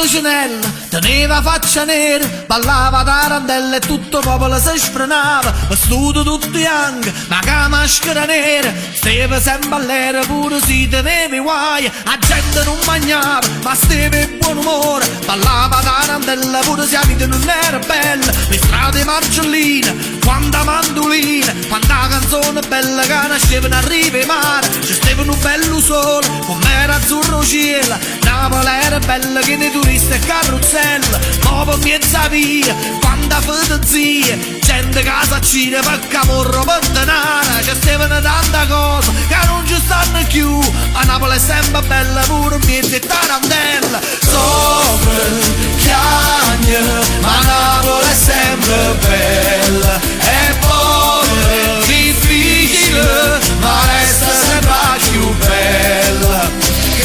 Lucinella teneva faccia nera, ballava tarantella e tutto il popolo si sfrenava, vestito tutto bianco, ma che maschera nera, stava sempre all'era pure si teneva i guai, la gente non mangiava, ma stava in buon umore, ballava tarantella pure se la vita non era bella, le strade marcelline, quanta mandolina, quanta canzone bella che nascevano a riva e mare, ci stavano un bello sole, come era azzurro cielo, Napoli era bella che nei turisti e carrozzella, dopo mezza via, quanta fantasia, gente che s'accide per camorro per denaro, ci stavano tante cose che non ci stanno più, a Napoli è sempre bella pure mezza e tarantella, soffre, chiagna, ma Napoli è sempre bella, è povera, difficile, ma resta sempre più bella,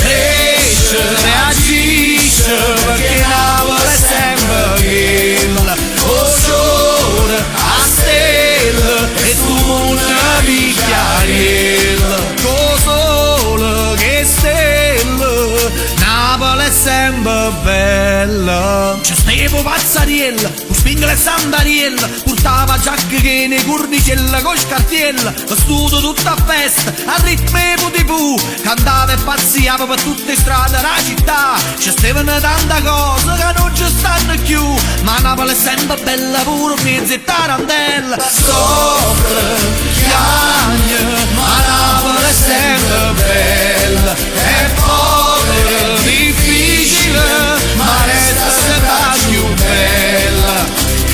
cresce, reagisce, perché Napoli è sempre quella, o sole, a stella, e tu una picchiarella, con sole che stella, Napoli è sempre bella. C'è stevo pazzariella, un spingle e sandariella, portava giacche che nei cornicella con scartiella, vestuto tutta a festa, a ritmo e putipu, cantava e pazziava per tutte le strade della città, ci stavano tante cose che non ci stanno più, ma Napoli è sempre bella pure mezza e tarantella, soffre, chiagna, ma Napoli è sempre bella, è povera, difficile, ma resta sempre più bella,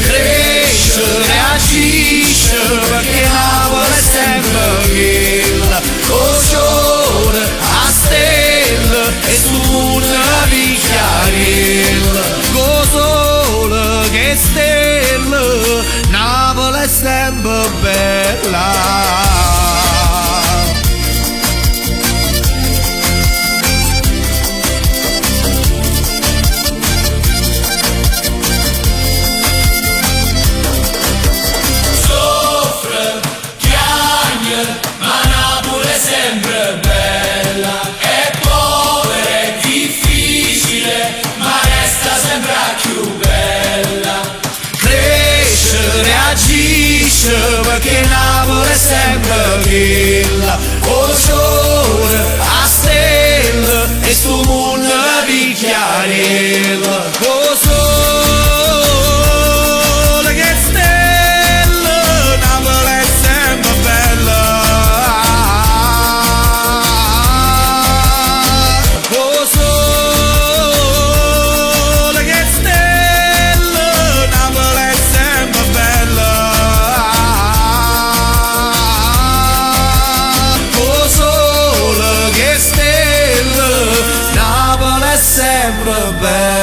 cresce, reagisce, perché Napoli è sempre quella, con sole, a stella, e su una picchiarella, con sole che stella, Napoli è sempre bella. Perché Napoli è sempre quella, o sole, a stella, e sto mondo picchiarella, o sole che stella, Napoli è sempre bella, o sole che stella, Napoli è sempre bella. Sempre bella.